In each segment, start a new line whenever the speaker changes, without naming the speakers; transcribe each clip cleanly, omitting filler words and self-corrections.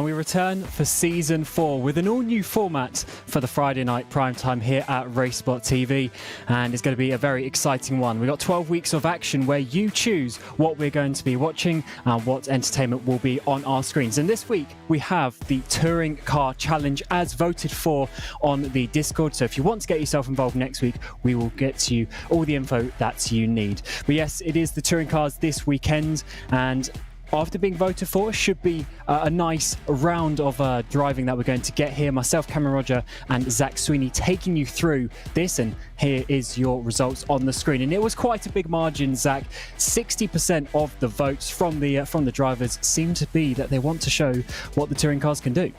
And we return for Season 4 with an all-new format for the Friday night prime time here at RaceSpotTV. And it's going to be a very exciting one. We've got 12 weeks of action where you choose what we're going to be watching and what entertainment will be on our screens. And this week, we have the Touring Car Challenge as voted for on the Discord. So if you want to get yourself involved next week, we will get you all the info that you need. But yes, it is the touring cars this weekend. And after being voted for, should be a nice round of driving that we're going to get here. Myself, Cameron Roger, and Zach Sweeney taking you through this. And here is your results on the screen. And it was quite a big margin, Zach. 60% of the votes from the drivers seem to be that they want to show what the touring cars can do.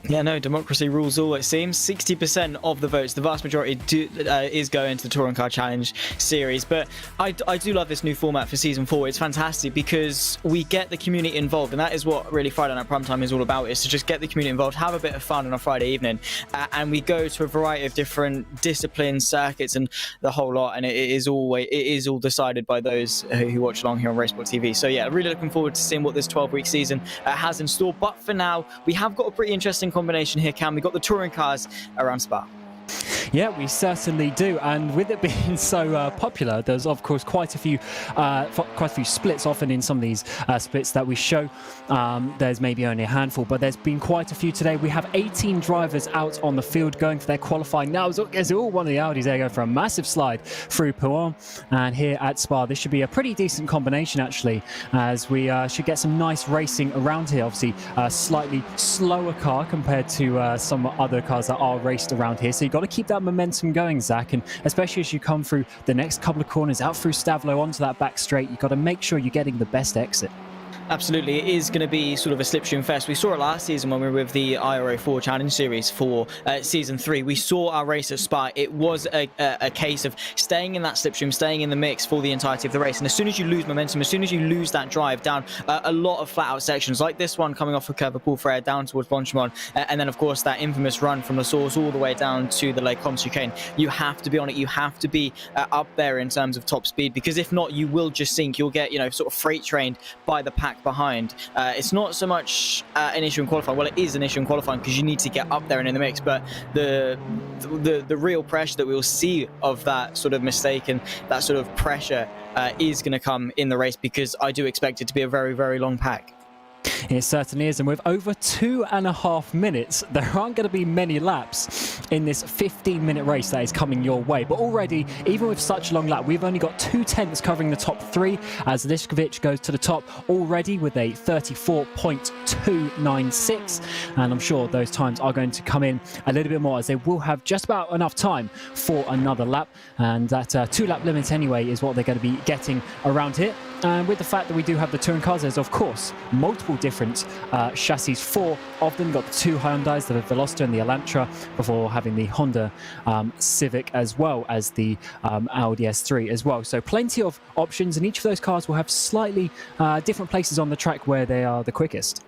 Yeah, no, democracy rules all, it seems. 60% of the votes, the vast majority is going to the Touring Car Challenge series. But I do love this new format for Season 4. It's fantastic because we get the community involved. And that is what really Friday Night Primetime is all about, is to just get the community involved, have a bit of fun on a Friday evening. And we go to a variety of different disciplines, circuits, and the whole lot. And it is all decided by those who watch along here on RaceSpotTV. So yeah, really looking forward to seeing what this 12-week season has in store. But for now, we have got a pretty interesting combination here, Cam. We've got the touring cars around Spa.
Yeah, we certainly do. And with it being so popular, there's of course quite a few splits. Often in some of these splits that we show, there's maybe only a handful, but there's been quite a few today. We have 18 drivers out on the field going for their qualifying now. As all one of the Audis, they go for a massive slide through Pouin. And here at Spa, this should be a pretty decent combination actually, as we should get some nice racing around here. Obviously, a slightly slower car compared to some other cars that are raced around here. So you've got to keep that momentum going, Zach, and especially as you come through the next couple of corners out through Stavlo onto that back straight, you've got to make sure you're getting the best exit.
Absolutely, it is going to be sort of a slipstream fest. We saw it last season when we were with the RO4 Challenge Series for Season 3. We saw our race at Spa. It was a case of staying in that slipstream, staying in the mix for the entirety of the race. And as soon as you lose momentum, as soon as you lose that drive down a lot of flat-out sections, like this one coming off of Curve of Paul Frere down towards Blanchimont, and then, of course, that infamous run from the source all the way down to the Lake Comte chicane, you have to be on it. You have to be up there in terms of top speed, because if not, you will just sink. You'll get, sort of freight-trained by the pack behind. It's not so much an issue in qualifying. Well, it is an issue in qualifying because you need to get up there and in the mix, but the real pressure that we will see of that sort of mistake and that sort of pressure is going to come in the race, because I do expect it to be a very, very long pack.
It certainly is, and with over 2.5 minutes, there aren't going to be many laps in this 15-minute race that is coming your way. But already, even with such a long lap, we've only got 2 tenths covering the top 3, as Liskovic goes to the top already with a 34.296, and I'm sure those times are going to come in a little bit more, as they will have just about enough time for another lap, and that 2-lap limit anyway is what they're going to be getting around here. And with the fact that we do have the touring cars, there's of course multiple different chassis. 4 of them. Got the 2 Hyundais, the Veloster and the Elantra, before having the Honda Civic, as well as the Audi RS3 as well. So plenty of options, and each of those cars will have slightly different places on the track where they are the quickest.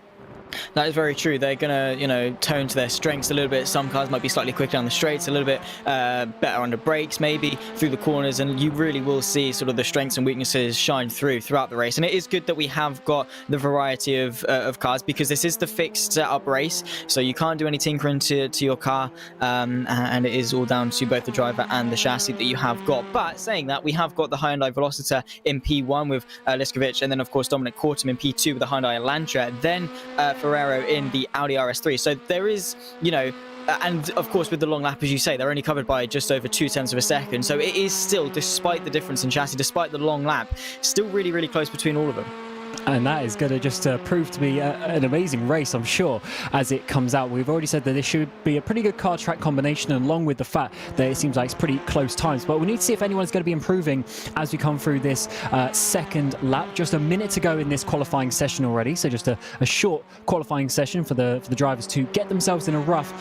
That is very true. They're going to, tone to their strengths a little bit. Some cars might be slightly quicker down the straights, a little bit better under brakes, maybe through the corners, and you really will see sort of the strengths and weaknesses shine throughout the race. And it is good that we have got the variety of cars, because this is the fixed setup race, so you can't do any tinkering to your car, and it is all down to both the driver and the chassis that you have got. But saying that, we have got the Hyundai Veloster in P1 with Liskovic, and then of course Dominic Kortum in P2 with the Hyundai Elantra, then Ferrero in the Audi RS3. So there is, and of course with the long lap, as you say, they're only covered by just over 2 tenths of a second. So it is still, despite the difference in chassis, despite the long lap, still really, really close between all of them.
And that is going to just prove to be an amazing race, I'm sure, as it comes out. We've already said that this should be a pretty good car track combination, along with the fact that it seems like it's pretty close times. But we need to see if anyone's going to be improving as we come through this second lap. Just a minute to go in this qualifying session already, so just a short qualifying session for the drivers to get themselves in a rough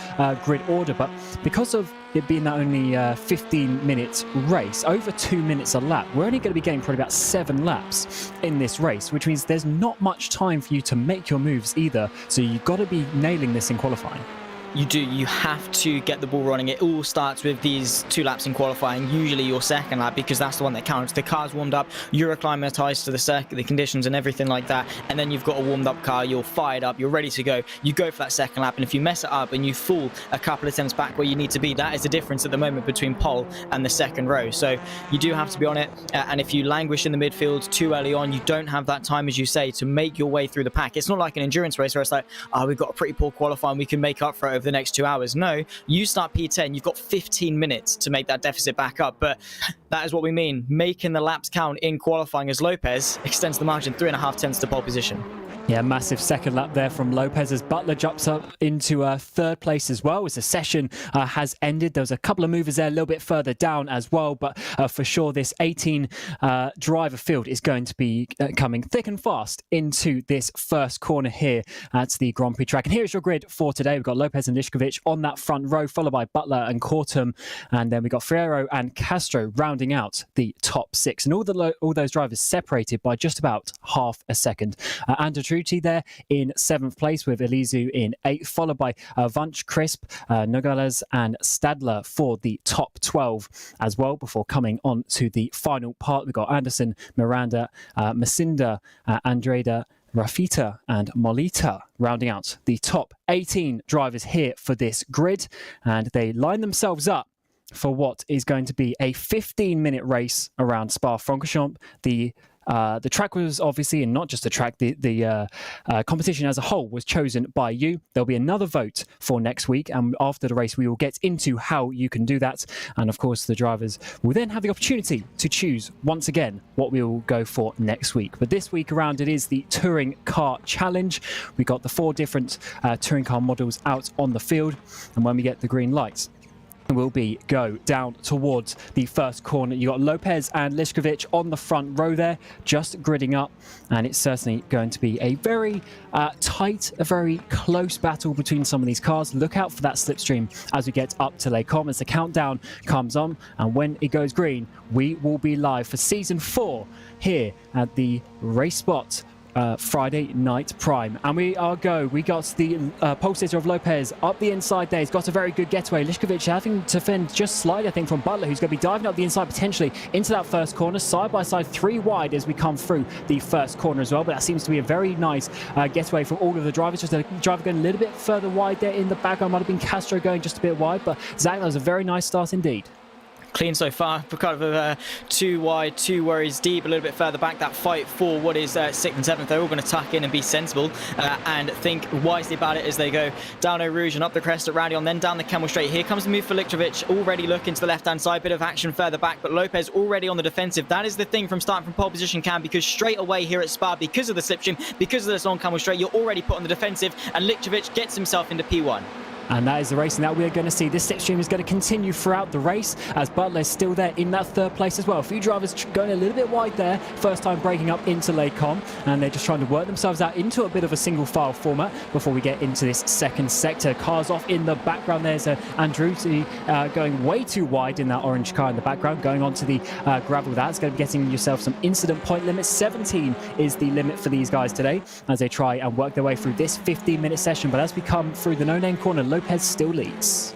grid order. But because of it being that only 15-minute race, over 2 minutes a lap, we're only going to be getting probably about 7 laps in this race, which means there's not much time for you to make your moves either. So you've got to be nailing this in qualifying.
You do. You have to get the ball running. It all starts with these 2 laps in qualifying, usually your second lap, because that's the one that counts. The car's warmed up, you're acclimatized to the circuit, the conditions and everything like that, and then you've got a warmed up car, you're fired up, you're ready to go. You go for that second lap, and if you mess it up and you fall a couple of attempts back where you need to be, that is the difference at the moment between pole and the second row. So you do have to be on it, and if you languish in the midfield too early on, you don't have that time, as you say, to make your way through the pack. It's not like an endurance race where it's like, oh, we've got a pretty poor qualifying, we can make up for it over the next 2 hours. No, you start P10, you've got 15 minutes to make that deficit back up. But that is what we mean, making the laps count in qualifying, as Lopez extends the margin 3.5 tenths to pole position.
Yeah, massive second lap there from Lopez as Butler jumps up into third place as well as the session has ended. There was a couple of movers there a little bit further down as well, but for sure this 18 driver field is going to be coming thick and fast into this first corner here at the Grand Prix track. And here's your grid for today. We've got Lopez and Lišković on that front row, followed by Butler and Kortum, and then we've got Ferrero and Castro rounding out the top 6, and all those drivers separated by just about half a second. Truti there in 7th place with Elizu in 8th, followed by Vunch, Crisp, Nogales and Stadler for the top 12 as well, before coming on to the final part. We've got Anderson, Miranda, Macinda, Andreda, Rafita and Molita rounding out the top 18 drivers here for this grid, and they line themselves up for what is going to be a 15-minute race around Spa-Francorchamps. The track was obviously, and not just the track, the competition as a whole was chosen by you. There'll be another vote for next week, and after the race we will get into how you can do that. And of course the drivers will then have the opportunity to choose once again what we will go for next week. But this week around it is the Touring Car Challenge. We got the 4 different touring car models out on the field, and when we get the green lights, will be go down towards the first corner. You got Lopez and Lišković on the front row there, just gridding up, and it's certainly going to be a very tight, a very close battle between some of these cars. Look out for that slipstream as we get up to Les Combes as the countdown comes on, and when it goes green, we will be live for season 4 here at the RaceSpot Friday Night Prime. And we got the pole sitter of Lopez up the inside there. He's got a very good getaway. Lišković having to fend just slightly, I think, from Butler, who's going to be diving up the inside potentially into that first corner. Side by side, 3 wide as we come through the first corner as well. But that seems to be a very nice getaway from all of the drivers. Just a driver going a little bit further wide there in the background. Might have been Castro going just a bit wide, but Zach, that was a very nice start indeed.
Clean so far, kind of 2 wide, 2 worries deep, a little bit further back. That fight for what is 6th and 7th, they're all going to tuck in and be sensible and think wisely about it as they go down Eau Rouge and up the crest at Radion, then down the Camel Straight. Here comes the move for Lišković, already looking to the left-hand side, bit of action further back, but Lopez already on the defensive. That is the thing from starting from pole position, Cam, because straight away here at Spa, because of the slipstream, because of this long Camel Straight, you're already put on the defensive, and Lišković gets himself into P1.
And that is the racing that we're going to see. This slipstream is going to continue throughout the race as Butler is still there in that 3rd place as well. A few drivers going a little bit wide there. First time breaking up into Les Combes, and they're just trying to work themselves out into a bit of a single file format before we get into this second sector. Cars off in the background. There's Andruti going way too wide in that orange car in the background, going onto the gravel. That's going to be getting yourself some incident point limit. 17 is the limit for these guys today as they try and work their way through this 15-minute session. But as we come through the no-name corner, Lopez still leads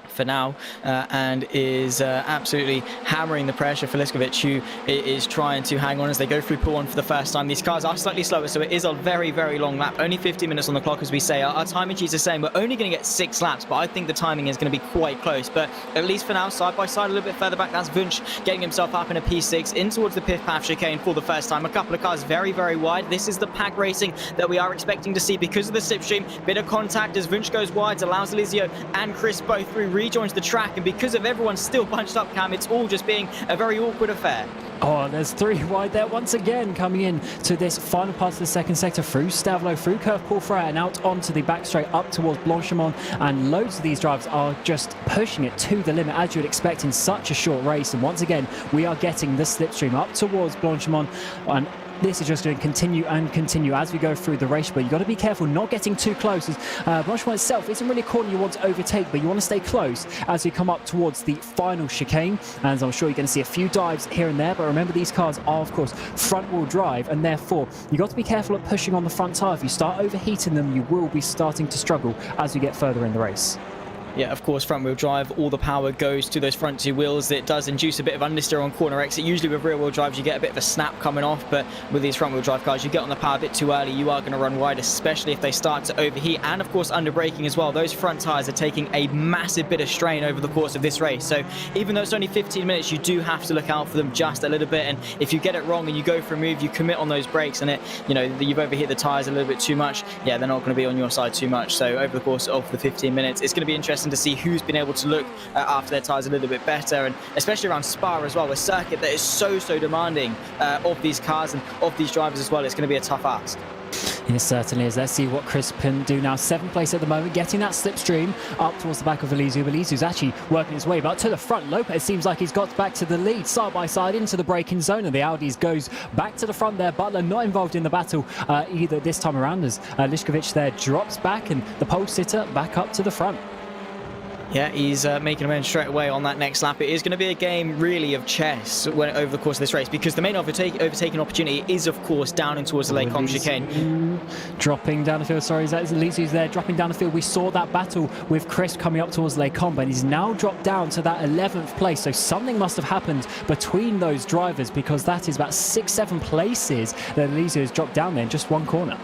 for now and is absolutely hammering the pressure for Lišković, who is trying to hang on as they go through pool 1 for the first time. These cars are slightly slower, so it is a very, very long lap. Only 50 minutes on the clock, as we say. Our timing sheets are saying we're only going to get 6 laps, but I think the timing is going to be quite close. But at least for now, side by side, a little bit further back, that's Vunch getting himself up in a P6 in towards the Piff Path chicane for the first time. A couple of cars very, very wide. This is the pack racing that we are expecting to see because of the slipstream. Bit of contact as Vunch goes wide, allows Elizio and Chris both through, rejoins the track, and because of everyone still bunched up, Cam, it's all just being a very awkward affair.
Oh, there's 3 wide there once again, coming in to this final part of the second sector through Stavlo, through Curve Paul Freire, and out onto the back straight up towards Blanchimont. And loads of these drivers are just pushing it to the limit, as you would expect in such a short race. And once again, we are getting the slipstream up towards Blanchimont, and this is just going to continue and continue as we go through the race, but you've got to be careful not getting too close. Blanchimont itself isn't really a corner you want to overtake, but you want to stay close as we come up towards the final chicane, and I'm sure you're going to see a few dives here and there, but remember these cars are of course front wheel drive, and therefore you've got to be careful at pushing on the front tyre. If you start overheating them, you will be starting to struggle as we get further in the race.
Yeah, of course, front wheel drive, all the power goes to those front two wheels. It does induce a bit of understeer on corner exit. Usually with rear wheel drives, you get a bit of a snap coming off, but with these front wheel drive cars, you get on the power a bit too early, you are going to run wide, especially if they start to overheat, and of course under braking as well. Those front tyres are taking a massive bit of strain over the course of this race. So even though it's only 15 minutes, you do have to look out for them just a little bit, and if you get it wrong and you go for a move, you commit on those brakes, and you've overheated the tyres a little bit too much, yeah, they're not going to be on your side too much. So over the course of the 15 minutes, it's going to be interesting to see who's been able to look after their tyres a little bit better, and especially around Spa as well, a circuit that is so demanding of these cars and of these drivers as well. It's going to be a tough ask.
It certainly is. Let's see what Chris can do now. 7th place at the moment, getting that slipstream up towards the back of Elizeu. Elizeu's actually working his way back to the front. Lopez seems like he's got back to the lead, side by side into the braking zone, and the Audis goes back to the front there. Butler not involved in the battle either this time around, as Lišković there drops back, and the pole sitter back up to the front.
Yeah, he's making amends straight away on that next lap. It is going to be a game really of chess over the course of this race, because the main overtaking opportunity is of course down and towards the Les Combes chicane.
Dropping down the field, sorry, Elizeu's there dropping down the field. We saw that battle with Chris coming up towards Les Combes, and he's now dropped down to that 11th place. So something must have happened between those drivers, because that is about 6-7 places that Elizeu has dropped down there in just one corner.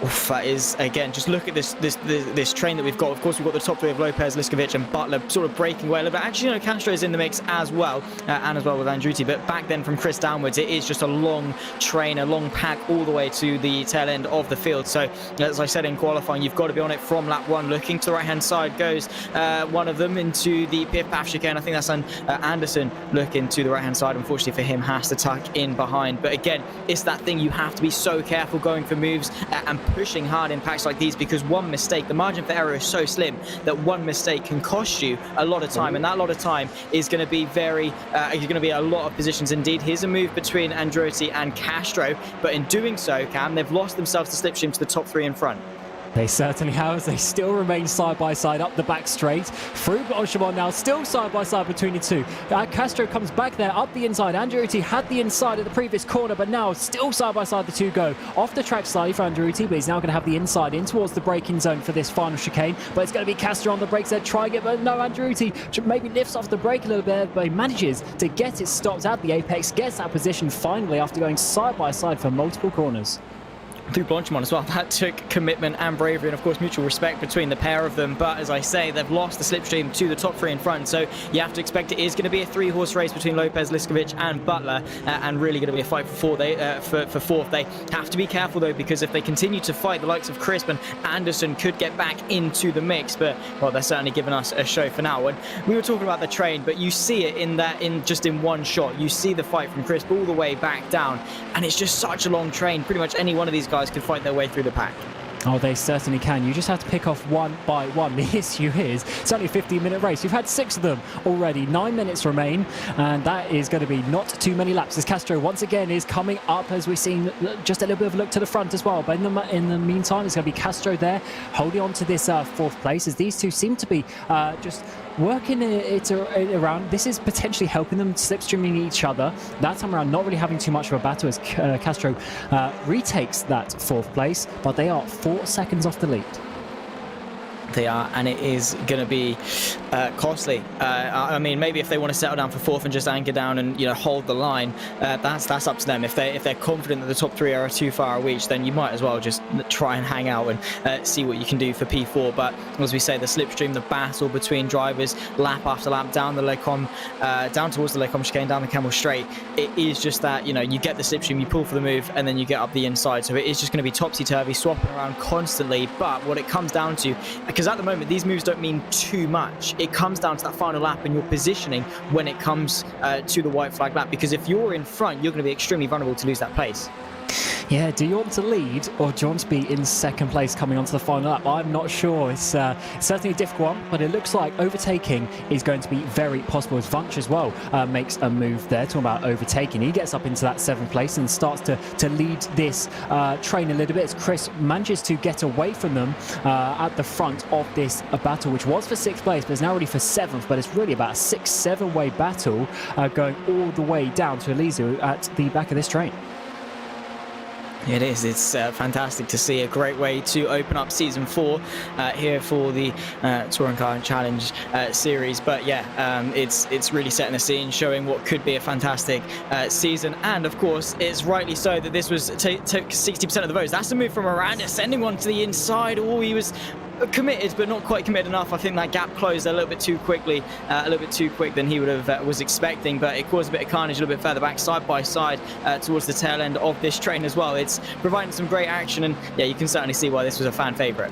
Oof, that is, again, just look at this train that we've got. Of course, we've got the top three of Lopez, Lišković and Butler sort of breaking away a little bit. Actually, Castro's in the mix as well, and as well with Andretti. But back then from Chris downwards, it is just a long train, a long pack all the way to the tail end of the field. So, as I said in qualifying, you've got to be on it from lap 1. Looking to the right-hand side goes one of them into the pit path chicane. I think that's Anderson looking to the right-hand side. Unfortunately for him, has to tuck in behind. But again, it's that thing, you have to be so careful going for moves and pushing hard in packs like these, because one mistake, the margin for error is so slim that one mistake can cost you a lot of time, and that lot of time is going to be a lot of positions indeed. Here's a move between Andretti and Castro, but in doing so, Cam, they've lost themselves to slipstream to the top 3 in front.
They certainly have, as they still remain side by side up the back straight. Through Blanchimont now, still side by side between the two. Castro comes back there up the inside. Andretti had the inside at the previous corner, but now still side by side the two go. Off the track slightly for Andretti, but he's now going to have the inside in towards the braking zone for this final chicane. But it's going to be Castro on the brakes there, trying it, but no, Andretti maybe lifts off the brake a little bit, but he manages to get it stopped at the apex, gets that position finally after going side by side for multiple corners.
Through Blanchimont as well. That took commitment and bravery, and of course mutual respect between the pair of them. But as I say, they've lost the slipstream to the top 3 in front, so you have to expect it is going to be a 3-horse race between Lopez, Lišković and Butler, and really going to be a fight for fourth. They have to be careful though, because if they continue to fight, the likes of Crisp and Anderson could get back into the mix. But well, they're certainly giving us a show for now. And we were talking about the train, but you see it in one shot. You see the fight from Crisp all the way back down, and it's just such a long train. Pretty much any one of these guys can fight their way through the pack.
Oh, they certainly can. You just have to pick off one by one. The issue is it's only a 15-minute race. You've had 6 of them already. 9 minutes remain, and that is going to be not too many laps, as Castro once again is coming up, as we've seen just a little bit of a look to the front as well. But in the meantime, it's going to be Castro there holding on to this 4th place, as these two seem to be just working it around. This is potentially helping them, slipstreaming each other. That time around, not really having too much of a battle, as Castro retakes that 4th place, but they are 4 seconds off the lead.
They are, and it is going to be costly. I mean, maybe if they want to settle down for 4th and just anchor down and hold the line, that's up to them. If they're confident that the top 3 are too far a reach, then you might as well just try and hang out and see what you can do for P4. But as we say, the slipstream, the battle between drivers, lap after lap down the Les Combes, down towards the Les Combes chicane, down the Camel Straight, it is just that you get the slipstream, you pull for the move, and then you get up the inside. So it is just going to be topsy-turvy, swapping around constantly. But what it comes down to, because at the moment these moves don't mean too much, it comes down to that final lap and your positioning when it comes to the white flag lap, because if you're in front, you're going to be extremely vulnerable to lose that place.
Yeah, do you want to lead or do you want to be in second place coming onto the final lap? I'm not sure. It's certainly a difficult one, but it looks like overtaking is going to be very possible. As Vunch as well makes a move there, talking about overtaking. He gets up into that 7th place and starts to lead this train a little bit as Chris manages to get away from them at the front of this battle, which was for 6th place, but is now ready for 7th. But it's really about a 6-7 way battle going all the way down to Elizu at the back of this train.
It is. It's fantastic to see. A great way to open up season 4 here for the Touring Car Challenge series. But yeah, it's really setting the scene, showing what could be a fantastic season. And of course, it's rightly so that this was took 60% of the votes. That's a move from Miranda, sending one to the inside. Oh, he was committed, but not quite committed enough. I think that gap closed a little bit too quickly, a little bit too quick than he would have was expecting, but it caused a bit of carnage a little bit further back, side by side, towards the tail end of this train as well. It's providing some great action, and yeah, you can certainly see why this was a fan favourite.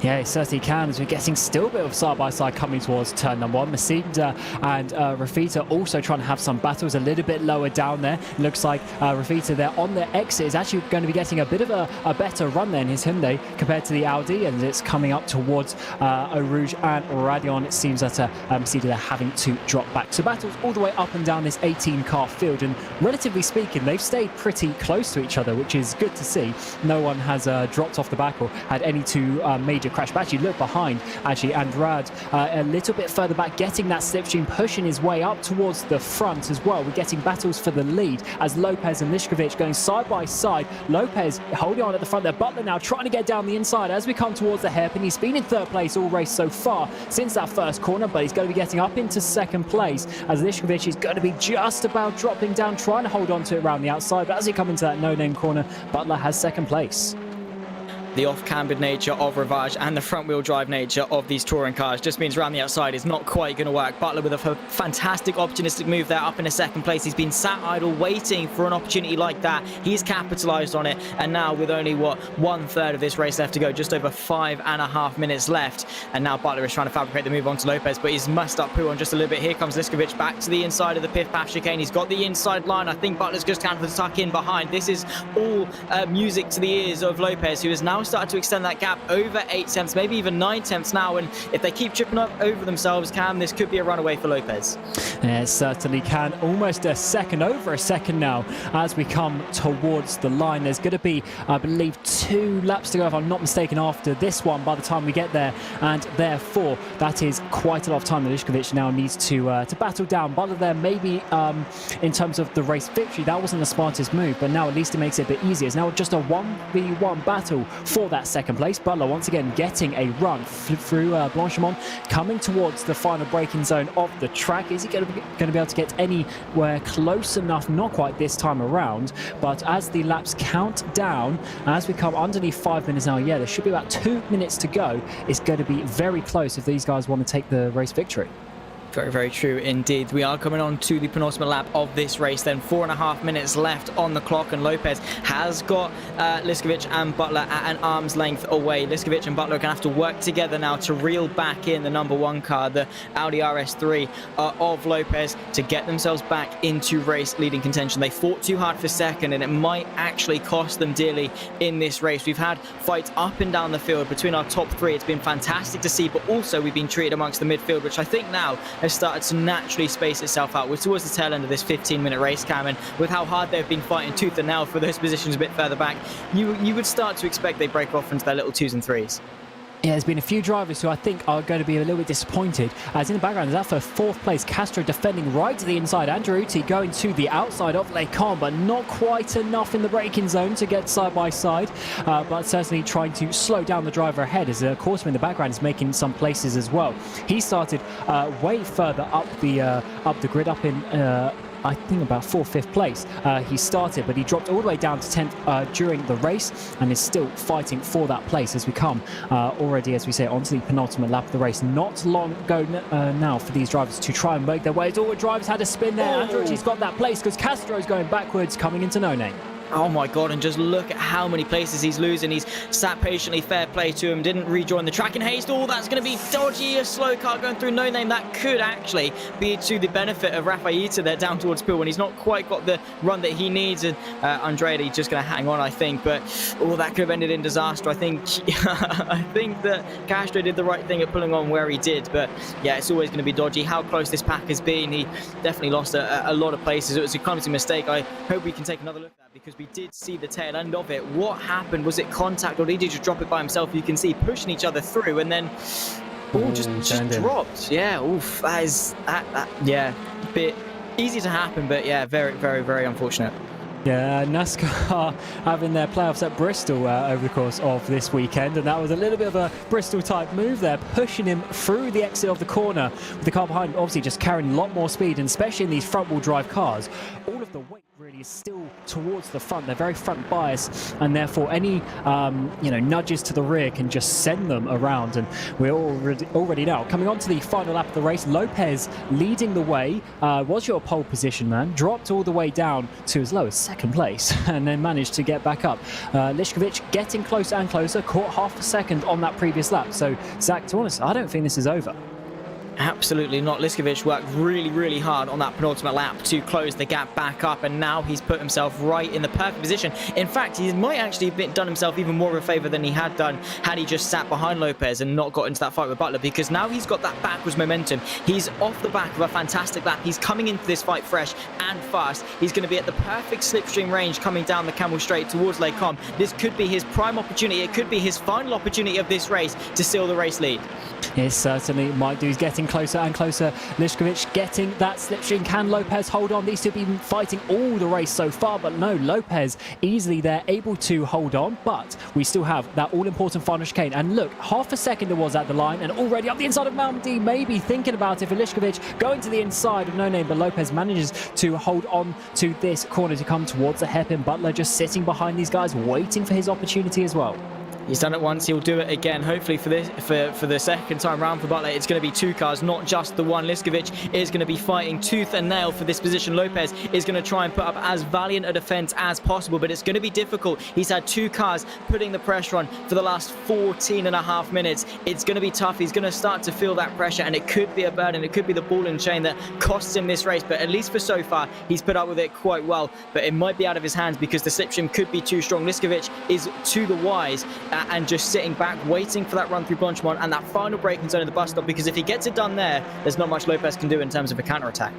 Yeah, it certainly can, as we're getting still a bit of side-by-side coming towards turn number 1. Masida and Rafita also trying to have some battles a little bit lower down there. It looks like Rafita there on the exit is actually going to be getting a bit of a better run there in his Hyundai compared to the Audi, and it's coming up towards Eau Rouge and Radion. It seems that Masida they're having to drop back. So battles all the way up and down this 18-car field, and relatively speaking, they've stayed pretty close to each other, which is good to see. No one has dropped off the back or had any two major crash. But actually look behind, actually Andrade a little bit further back, getting that slipstream, pushing his way up towards the front as well. We're getting battles for the lead as Lopez and Lišković going side by side. Lopez holding on at the front there. Butler now trying to get down the inside as we come towards the hairpin. He's been in 3rd place all race so far since that first corner, but he's going to be getting up into 2nd place as Lišković is going to be just about dropping down, trying to hold on to it around the outside. But as he comes into that no-name corner, Butler has 2nd place.
The off-cambered nature of Rivage and the front-wheel drive nature of these touring cars just means around the outside is not quite going to work. Butler with a fantastic opportunistic move there, up in a 2nd place. He's been sat idle waiting for an opportunity like that. He's capitalised on it, and now with only, what, 1/3 of this race left to go, just over 5.5 minutes left, and now Butler is trying to fabricate the move onto Lopez, but he's mussed up poo on just a little bit. Here comes Lišković back to the inside of the Piff Paff chicane. He's got the inside line. I think Butler's just going to tuck in behind. This is all music to the ears of Lopez, who has now started to extend that gap over 8 tenths, maybe even 9 tenths now, and if they keep tripping up over themselves, Cam, this could be a runaway for Lopez.
Yeah, it certainly can. Almost a second, over a second now as we come towards the line. There's going to be, I believe, 2 laps to go, if I'm not mistaken, after this one by the time we get there, and therefore that is quite a lot of time that Lišković now needs to battle down. Butler there, maybe in terms of the race victory, that wasn't the smartest move, but now at least it makes it a bit easier. It's now just a 1v1 battle for that 2nd place. Butler once again getting a run through Blanchimont, coming towards the final braking zone of the track. Is he going to be able to get anywhere close enough? Not quite this time around, but as the laps count down, as we come underneath 5 minutes now, yeah, there should be about 2 minutes to go. It's going to be very close if these guys want to take the race victory.
Very, very true indeed. We are coming on to the penultimate lap of this race then. 4.5 minutes left on the clock, and Lopez has got Lišković and Butler at an arm's length away. Lišković and Butler are going to have to work together now to reel back in the number 1 car, the Audi RS3 of Lopez, to get themselves back into race leading contention. They fought too hard for 2nd, and it might actually cost them dearly in this race. We've had fights up and down the field between our top 3. It's been fantastic to see, but also we've been treated amongst the midfield, which I think now has started to naturally space itself out. We're towards the tail end of this 15-minute race, Cam, and with how hard they've been fighting tooth and nail for those positions a bit further back, you would start to expect they break off into their little 2s and 3s.
Yeah, there's been a few drivers who I think are going to be a little bit disappointed, as in the background there's that for 4th place Castro defending right to the inside. Andretti going to the outside of Lecon, but not quite enough in the braking zone to get side by side, but certainly trying to slow down the driver ahead, as Coursman in the background is making some places as well. He started way further up the grid, up in I think about 4th, 5th place. He started, but he dropped all the way down to 10th during the race, and is still fighting for that place as we come already, as we say, onto the penultimate lap of the race. Not long go now for these drivers to try and make their way. All the drivers had a spin there. Andretti's got that place because Castro's going backwards, coming into no-name.
Oh my god, and just look at how many places he's losing. He's sat patiently, fair play to him, didn't rejoin the track in haste. Oh, that's going to be dodgy, a slow car going through No Name. That could actually be to the benefit of Rafaita there down towards Pool when he's not quite got the run that he needs. And Andretti just going to hang on, I think. But, oh, that could have ended in disaster. I think I think that Castro did the right thing at pulling on where he did. But, yeah, it's always going to be dodgy. How close this pack has been. He definitely lost a lot of places. It was a clumsy mistake. I hope we can take another look at that because we did see the tail end of it. What happened? Was it contact or did he just drop it by himself? You can see pushing each other through and then just dropped. Yeah, oof. Yeah, a bit easy to happen, but yeah, very, very, very unfortunate.
Yeah, NASCAR having their playoffs at Bristol over the course of this weekend, and that was a little bit of a Bristol-type move there, pushing him through the exit of the corner, with the car behind obviously just carrying a lot more speed, and especially in these front-wheel drive cars, all of the weight really is still towards the front. They're very front biased, and therefore any nudges to the rear can just send them around. And we're already now coming on to the final lap of the race. Lopez leading the way. Was your pole position, man? Dropped all the way down to as low as second place, and then managed to get back up. Lišković getting closer and closer, caught half a second on that previous lap. So Zach, to be honest, I don't think this is over.
Absolutely not. Lišković worked really, really hard on that penultimate lap to close the gap back up, and now he's put himself right in the perfect position. In fact, he might actually have done himself even more of a favour than he had done had he just sat behind Lopez and not got into that fight with Butler, because now he's got that backwards momentum. He's off the back of a fantastic lap. He's coming into this fight fresh and fast. He's going to be at the perfect slipstream range coming down the Camel Straight towards Les Combes. This could be his prime opportunity. It could be his final opportunity of this race to seal the race lead.
It certainly might do. He's getting closer and closer. Lišković getting that slipstream. Can Lopez hold on? These two have been fighting all the race so far, but no, Lopez easily there, able to hold on, but we still have that all-important final chicane. And look, half a second it was at the line, and already up the inside of Mount D, maybe thinking about it for Lišković, going to the inside of No Name, but Lopez manages to hold on to this corner to come towards the hairpin. Butler just sitting behind these guys, waiting for his opportunity as well.
He's done it once, he'll do it again. Hopefully for the second time round for Butler, it's going to be two cars, not just the one. Lišković is going to be fighting tooth and nail for this position. Lopez is going to try and put up as valiant a defense as possible, but it's going to be difficult. He's had two cars putting the pressure on for the last 14 and a half minutes. It's going to be tough. He's going to start to feel that pressure, and it could be a burden. It could be the ball and chain that costs him this race, but at least for so far, he's put up with it quite well. But it might be out of his hands because the slipstream could be too strong. Lišković is to the wise and just sitting back, waiting for that run through Blanchimont and that final braking zone at the bus stop, because if he gets it done there's not much Lopez can do in terms of a counter-attack.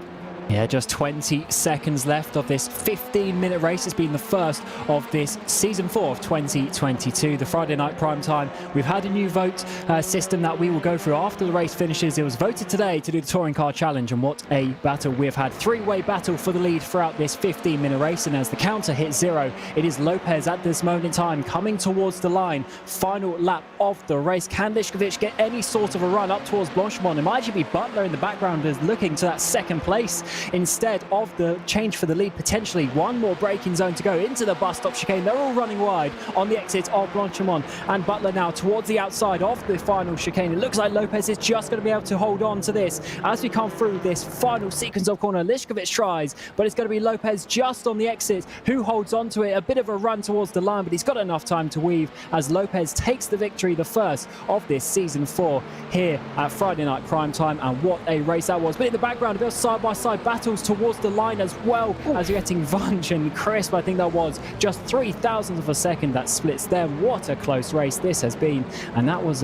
Yeah, just 20 seconds left of this 15-minute race. It's been the first of this Season 4 of 2022, the Friday night prime time. We've had a new vote system that we will go through after the race finishes. It was voted today to do the Touring Car Challenge, and what a battle we've had. Three-way battle for the lead throughout this 15-minute race, and as the counter hits zero, it is Lopez at this moment in time coming towards the line. Final lap of the race. Can Lišković get any sort of a run up towards Blanchimont? It might actually be Butler in the background is looking to that second place instead of the change for the lead. Potentially one more braking zone to go into the bus stop chicane. They're all running wide on the exit of Blanchimont, and Butler now towards the outside of the final chicane. It looks like Lopez is just going to be able to hold on to this as we come through this final sequence of corner. Lišković tries, but it's going to be Lopez just on the exit who holds on to it. A bit of a run towards the line, but he's got enough time to weave as Lopez takes the victory, the first of this Season 4 here at Friday night prime time. And what a race that was. But in the background, a bit of side-by-side battles towards the line as well. As you're getting Vunch and Crisp, I think that was just 0.003 of a second that splits them. What a close race this has been, and that was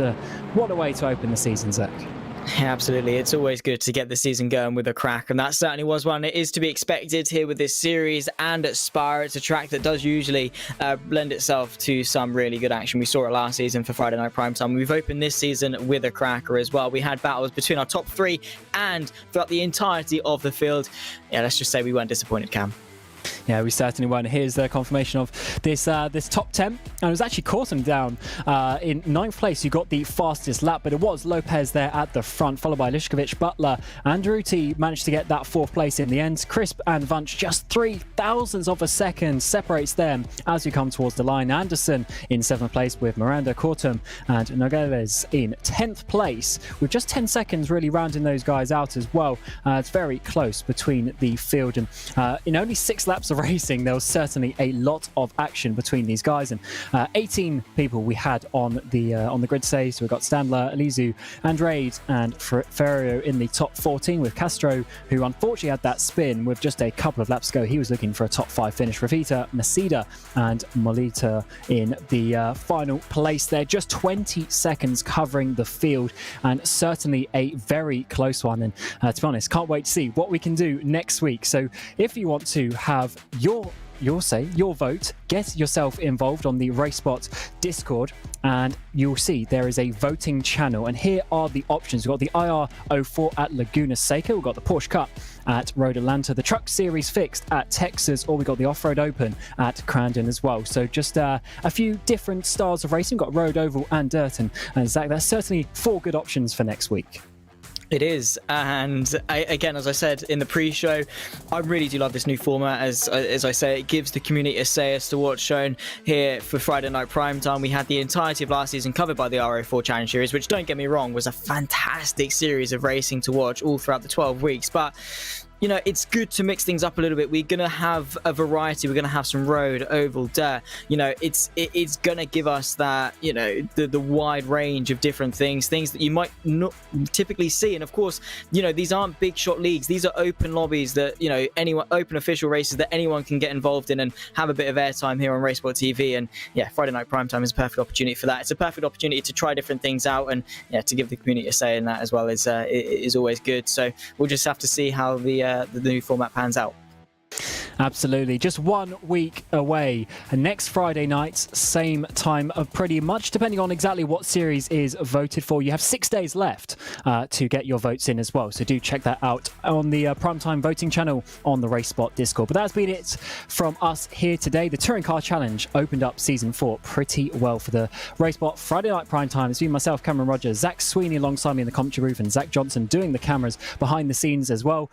what a way to open the season, Zach.
Yeah, absolutely. It's always good to get the season going with a crack, and that certainly was one. It is to be expected here with this series and at Spa. It's a track that does usually lend itself to some really good action. We saw it last season for Friday Night Prime Time. We've opened this season with a cracker as well. We had battles between our top three and throughout the entirety of the field. Yeah, let's just say we weren't disappointed, Cam.
Yeah, we certainly weren't. Here's the confirmation of this this top 10. And it was actually Corson down in 9th place, who got the fastest lap, but it was Lopez there at the front, followed by Lišković, Butler, and Ruti managed to get that 4th place in the end. Crisp and Vunch, just 0.003 of a second separates them as we come towards the line. Anderson in 7th place with Miranda, Kortum, and Nogueles in 10th place, with just 10 seconds really rounding those guys out as well. It's very close between the field, and in only 6 laps of of racing. There was certainly a lot of action between these guys, and 18 people we had on the grid today. So we've got Standler, Elizu, Andrade, and Ferrio in the top 14, with Castro, who unfortunately had that spin with just a couple of laps to go. He was looking for a top 5 finish. Rafita, Masida, and Molita in the final place there. Just 20 seconds covering the field, and certainly a very close one. And to be honest, can't wait to see what we can do next week. So if you want to have your say, your vote, get yourself involved on the RaceSpot Discord, and you'll see there is a voting channel. And here are the options. We've got the IR04 at Laguna Seca, we've got the Porsche Cup at Road Atlanta, the Truck Series Fixed at Texas, or we got the Off-Road Open at Crandon as well. So just a few different styles of racing. We've got Road, Oval, and Dirt. And Zach, that's certainly 4 good options for next week.
It is, and again, as I said in the pre-show, I really do love this new format. As I say, it gives the community a say as to what's shown here for Friday Night Primetime. We had the entirety of last season covered by the RO4 Challenge Series, which, don't get me wrong, was a fantastic series of racing to watch all throughout the 12 weeks. But you know, it's good to mix things up a little bit. We're going to have a variety. We're going to have some road, oval, dirt. You know, it's going to give us that, you know, the wide range of different things that you might not typically see. And of course, you know, these aren't big shot leagues. These are open lobbies that, you know, open official races that anyone can get involved in and have a bit of airtime here on RaceSpotTV. And yeah, Friday Night Primetime is a perfect opportunity for that. It's a perfect opportunity to try different things out, and yeah, to give the community a say in that as well is always good. So we'll just have to see how the new format pans out.
Absolutely. Just 1 week away. And next Friday night, same time of pretty much, depending on exactly what series is voted for. You have 6 days left to get your votes in as well. So do check that out on the Primetime voting channel on the RaceSpot Discord. But that's been it from us here today. The Touring Car Challenge opened up Season 4 pretty well for the RaceSpot Friday Night Primetime. It's been myself, Cameron Rogers, Zach Sweeney alongside me in the commentary booth, and Zach Johnson doing the cameras behind the scenes as well.